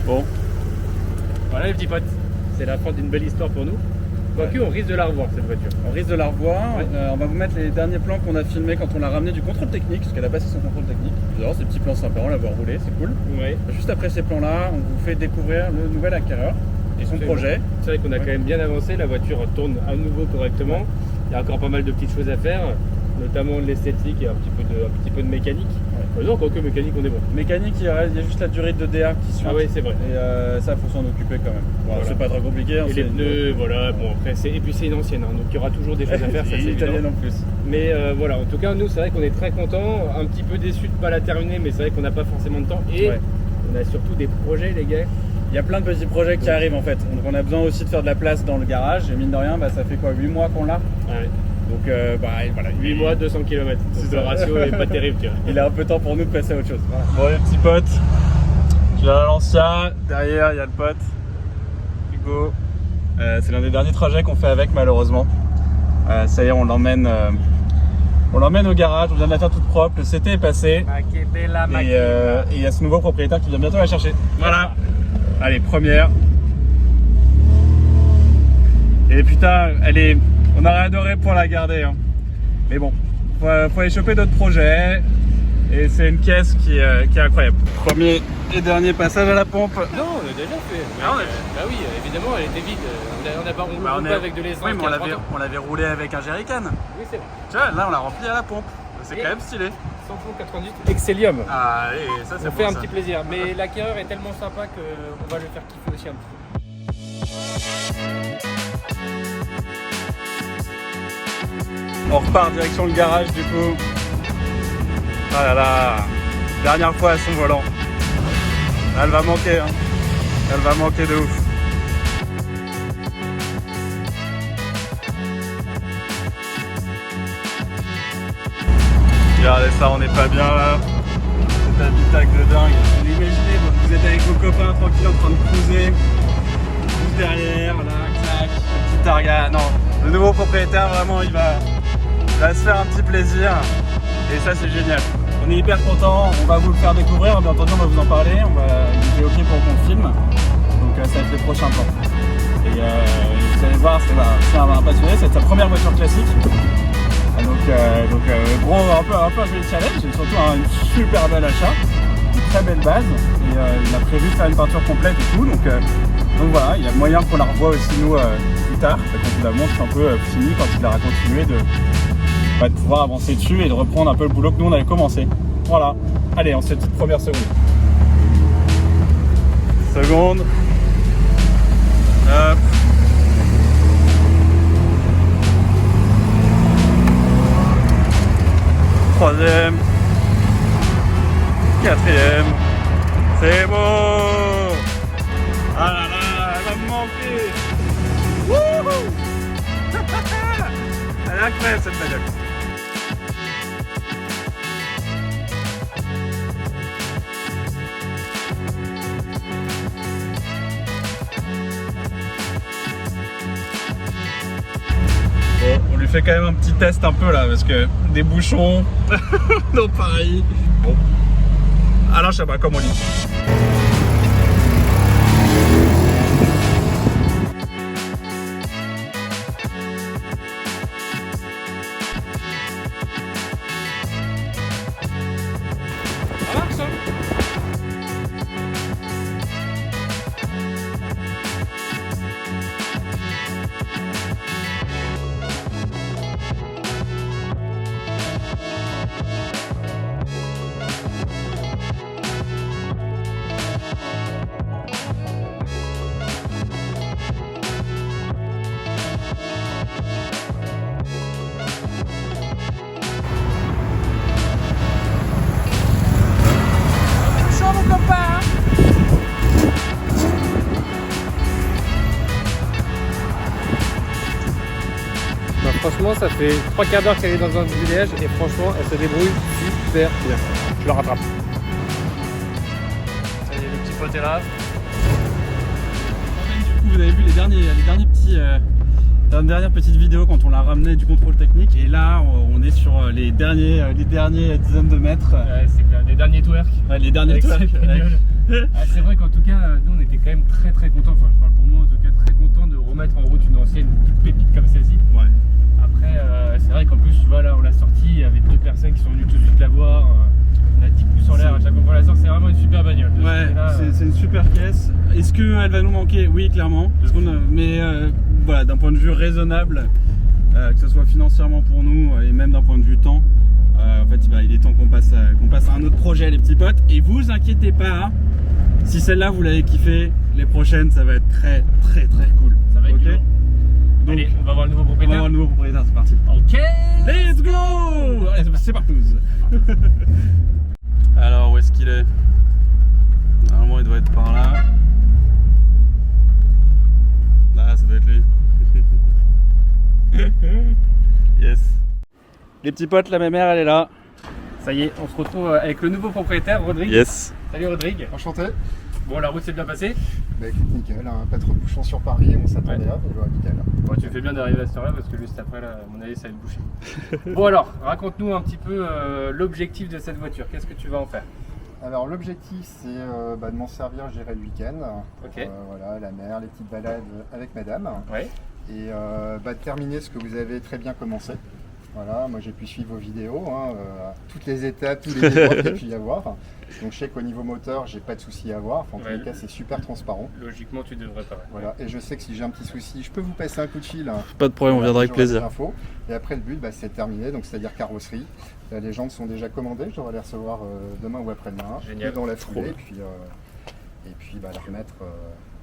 Bon. Voilà les petits potes, c'est la fin d'une belle histoire pour nous. Quoique on risque de la revoir cette voiture. On risque de la revoir. Ouais. On va vous mettre les derniers plans qu'on a filmés quand on l'a ramené du contrôle technique, parce qu'elle a passé son contrôle technique. Vous allez voir, ces petits plans sympas, on l'a voir rouler, c'est cool. Ouais. Juste après ces plans-là, on vous fait découvrir le nouvel acquéreur et son projet. C'est vrai qu'on a quand même bien avancé, la voiture tourne à nouveau correctement. Il y a encore pas mal de petites choses à faire, notamment de l'esthétique et un petit peu de mécanique. Non, quoique mécanique on est bon. Mécanique, il y a juste la durée de DA qui suit. Ah ouais, c'est vrai. Et ça, faut s'en occuper quand même. Voilà. C'est pas très compliqué. Et les pneus, voilà. Bon, après, et puis c'est une ancienne, hein, donc il y aura toujours des choses à faire. Ça, c'est italienne en plus. Mais voilà, en tout cas, nous, c'est vrai qu'on est très contents. Un petit peu déçus de ne pas la terminer, mais c'est vrai qu'on n'a pas forcément de temps. Et on a surtout des projets, les gars. Il y a plein de petits projets qui arrivent en fait. Donc on a besoin aussi de faire de la place dans le garage. Et mine de rien, ça fait quoi, 8 mois qu'on l'a. Ouais. Donc voilà, 8 mois, 200 km. Donc le ratio est pas terrible, tu vois. Il est un peu temps pour nous de passer à autre chose. Voilà. Bon, les petits potes, j'ai la Lancia, derrière il y a le pote, Hugo. C'est l'un des derniers trajets qu'on fait avec malheureusement. Ça y est, on l'emmène au garage, on vient de la faire toute propre, le CT est passé. Et il y a ce nouveau propriétaire qui vient bientôt la chercher. Voilà. Allez, première. Et putain, on aurait adoré pour la garder, hein. Mais bon, faut aller choper d'autres projets. Et c'est une caisse qui est incroyable. Premier et dernier passage à la pompe. Non, on a déjà fait. Ah, bah oui, évidemment, elle était vide. On roule pas avec de l'essence. Oui, mais on l'avait roulé avec un jerrycan. Oui, c'est vrai. Tu vois, là on l'a rempli à la pompe. C'est quand même stylé. Samplon 98 Excellium. Ah, et ça c'est on fait un petit plaisir. Mais l'acquéreur est tellement sympa qu'on va le faire kiffer aussi un petit peu. On repart direction le garage du coup. Ah là là, dernière fois à son volant. Elle va manquer, hein. Elle va manquer de ouf. Regardez ça, on n'est pas bien là. Cet habitacle de dingue. Imaginez, vous êtes avec vos copains tranquilles en train de cruiser. Juste derrière, là, clac, le petit targa. Non, le nouveau propriétaire, vraiment, il va se faire un petit plaisir. Et ça, c'est génial. On est hyper content, on va vous le faire découvrir. Bien entendu, on va vous en parler. Il est OK pour qu'on filme. Donc, ça va être les prochains plans. Et vous allez voir, c'est un passionné. C'est sa première voiture classique. Donc gros, un peu un joli challenge, et surtout un super bel achat, une très belle base, et il a prévu de faire une peinture complète et tout, donc voilà, il y a moyen qu'on la revoie aussi nous plus tard, quand on la montre un peu finie, quand il aura continué de pouvoir avancer dessus et de reprendre un peu le boulot que nous on avait commencé. Voilà, allez, on se fait une petite première seconde. Seconde. Hop. Troisième, quatrième, c'est beau. Ah là là, elle va me manquer. Wouhou. Elle est incroyable cette bagnole. Bon, on lui fait quand même un petit test un peu là, parce que des bouchons dans Paris. Bon, Alain Chabat comme on dit. Ça marche, hein? Franchement, ça fait 3 quarts d'heure qu'elle est dans un village et franchement, elle se débrouille super bien. Je le rattrape. Ça y est, le petit pote est là. Du coup, vous avez vu les dernières petites vidéos quand on l'a ramené du contrôle technique. Et là, on est sur les derniers dizaines de mètres. Ouais, c'est clair. Les derniers twerks. Ouais, les derniers twerks Ah, c'est vrai qu'en tout cas, nous on était quand même très contents, enfin je parle pour moi en tout cas, très contents de remettre en route une ancienne petite pépite comme celle-ci. Ouais. Après, c'est vrai qu'en plus, tu vois là, on l'a sorti, il y avait 2 personnes qui sont venues tout de suite la voir. On a 10 pouces en l'air à chaque fois qu'on la sort, c'est vraiment une super bagnole. Ouais, c'est une super pièce. Est-ce qu'elle va nous manquer? Oui, clairement. Mais voilà, d'un point de vue raisonnable, que ce soit financièrement pour nous et même d'un point de vue temps, en fait, il est temps qu'on passe à un autre projet, les petits potes. Et vous inquiétez pas, hein, si celle-là vous l'avez kiffé, les prochaines ça va être très cool. Ça va être du lourd. Donc, allez, on va voir le nouveau on va propriétaire. voir le nouveau propriétaire, c'est parti. Ok. Let's go! Allez, c'est parti. Alors, où est-ce qu'il est? Normalement, il doit être par là. Là, ça doit être lui. Yes. Les petits potes, la mémère, elle est là. Ça y est, on se retrouve avec le nouveau propriétaire, Rodrigue. Yes. Salut Rodrigue. Enchanté. Bon, la route s'est bien passée. Bah écoute, nickel, hein, pas trop de bouchons sur Paris, on s'attendait Ouais. à, mais voilà, nickel. Bon, tu fais bien d'arriver à cette heure-là parce que juste après, là, à mon avis, ça va être bouché. Bon alors, raconte-nous un petit peu l'objectif de cette voiture. Qu'est-ce que tu vas en faire? Alors l'objectif c'est de m'en servir, gérer le week-end. Ok. Voilà, la mer, les petites balades avec madame. Ouais. Et de terminer ce que vous avez très bien commencé. Voilà, moi j'ai pu suivre vos vidéos, hein, toutes les étapes, tous les déboires qu'il y a pu y avoir. Donc je sais qu'au niveau moteur, j'ai pas de soucis à avoir. Enfin, en tous les cas, c'est super transparent. Logiquement, tu devrais pas. Voilà, et je sais que si j'ai un petit souci, je peux vous passer un coup de fil. Hein. Pas de problème, on viendra avec J'aurai des plaisir. infos. Et après, le but, c'est terminé, donc c'est-à-dire carrosserie. Les jantes sont déjà commandées, je devrais les recevoir demain ou après-demain. Génial. Ou dans la Trop foulée, bien. et puis la remettre.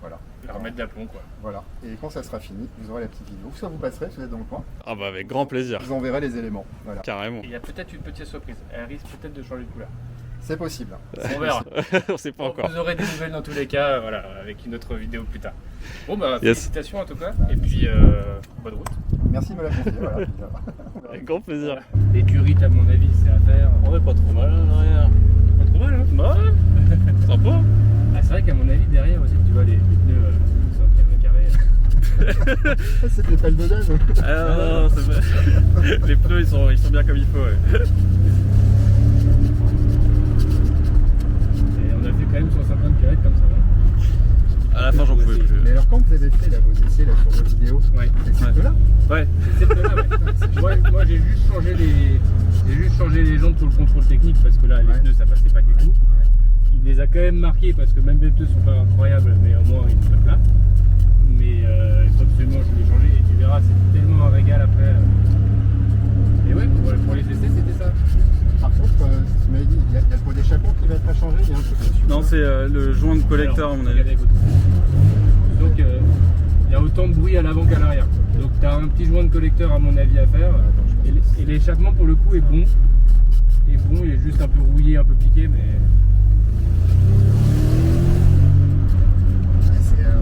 Voilà. La remettre d'aplomb, quoi. Voilà. Et quand ça sera fini, vous aurez la petite vidéo. Soit vous passerez, si vous êtes dans le coin. Ah bah avec grand plaisir. Je vous enverrai les éléments. Voilà. Carrément. Et il y a peut-être une petite surprise. Elle risque peut-être de changer de couleur. C'est possible. On verra. On sait pas encore. Vous aurez des nouvelles dans tous les cas, voilà, avec une autre vidéo plus tard. Bon bah Yes. félicitations en tout cas, et puis bonne route. Merci de me la confier. Voilà. Avec grand plaisir. L'écurie, à mon avis, c'est à faire. On est pas trop mal en arrière. Pas trop mal, hein? Bah, sympa. Ah, c'est vrai qu'à mon avis, derrière aussi, tu vois les pneus carrés. C'était pas le dodage. Ah non, c'est vrai. Les pneus ils sont bien comme il faut. Ouais. Et on a fait quand même 150 km comme ça. Hein. À la fin j'en pouvais plus. Mais alors quand vous avez fait là, vos essais là, sur vos vidéos, Ouais. c'est ce là Ouais. C'est cette pneu-là, ouais. Moi j'ai juste changé les jantes pour le contrôle technique parce que là les Ouais. pneus ça passait pas du tout. Il les a quand même marqués parce que même les pneus sont pas incroyables, mais au moins ils sont là. Mais il faut absolument je l'ai changé et tu verras c'est tellement un régal après. Et ouais pour les essais c'était ça. Par contre, tu m'avais dit, il y a le pot d'échappement qui va être à changer, il y a un truc dessus. Non, c'est le joint de collecteur à mon avis. Regardez, écoute. Donc il y a autant de bruit à l'avant qu'à l'arrière. Donc tu as un petit joint de collecteur à mon avis à faire. Et l'échappement pour le coup est bon. Il est juste un peu rouillé, un peu piqué, mais.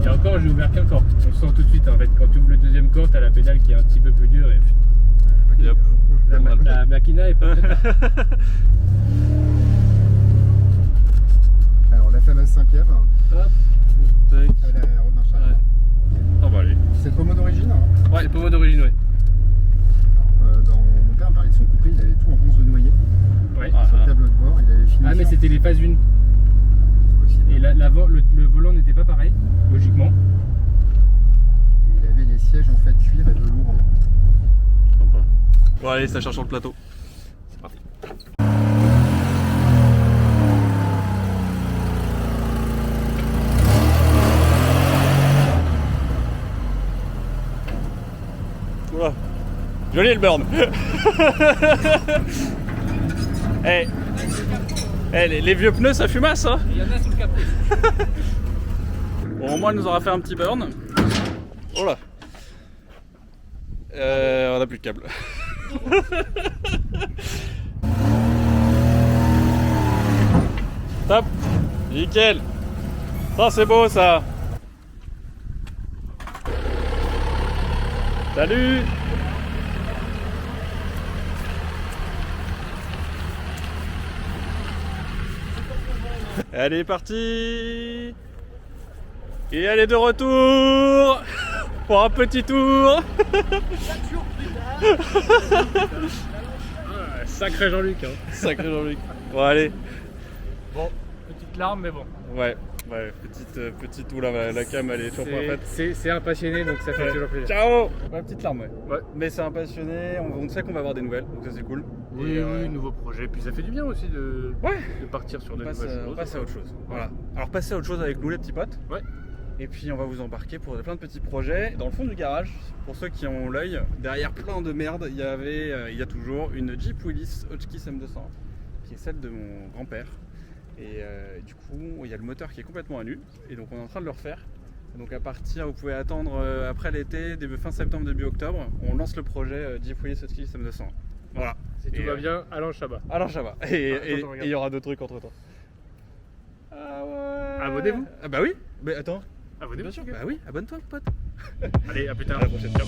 Et encore, j'ai ouvert qu'un corps. On le sent tout de suite en fait. Quand tu ouvres le deuxième corps, tu as la pédale qui est un petit peu plus dure. Et Yep. la machina est pas prête. Alors la fameuse 5ème, Hop. Tac. elle remarche Ouais. arrière. Ah bah allez. C'est le pommeau d'origine. Hein. Ouais, le pommeau d'origine, ouais. Dans mon père me parlait de son coupé, il avait tout en bronze de noyer. Ouais. Sur le tableau de bord, il avait fini. Ah, mais c'était les phases 1. C'est possible. Et le volant n'était pas pareil, logiquement. Et il avait les sièges en fait cuir et velours. Sympa. Bon allez, ça cherche sur le plateau. C'est parti. Oula. Joli le burn. Les vieux pneus ça fumasse hein. Il y en a sous le capot. Bon au moins elle nous aura fait un petit burn. Oh là. On a plus de câble. Top. Nickel. Ça c'est beau ça. Salut. Elle est partie. Et elle est de retour pour un petit tour. Sacré Jean-Luc. Hein. Sacré Jean-Luc. Bon allez. Bon, petite larme, mais bon, Ouais, petite. Oula, la cam elle est toujours pas faite. C'est un passionné, donc ça fait toujours plaisir. Ciao. Ouais, petite larme, ouais. Ouais. Mais c'est un passionné, on sait qu'on va avoir des nouvelles, donc ça c'est cool. Oui, Et, nouveau projet. Puis ça fait du bien aussi de partir sur de nouvelles choses. On passe à autre chose. Voilà. Alors passez à autre chose avec nous les petits potes. Ouais. Et puis on va vous embarquer pour plein de petits projets. Dans le fond du garage, pour ceux qui ont l'œil, derrière plein de merde, il y a toujours une Jeep Willys Hotchkiss M200, qui est celle de mon grand-père. Et du coup, il y a le moteur qui est complètement à nu. Et donc on est en train de le refaire. Donc à partir, vous pouvez attendre après l'été, début fin septembre, début octobre, on lance le projet Jeep Willys Hotchkiss M200. Voilà. Si tout va bien, Alain Chabat. Alors ça va. Et il y aura d'autres trucs entre temps. Ah ouais. Abonnez-vous. Ah bah oui. Mais attends. Abonnez-vous. Bien sûr. Bah oui, abonne-toi, pote. Allez, à plus tard. À la prochaine. Ciao.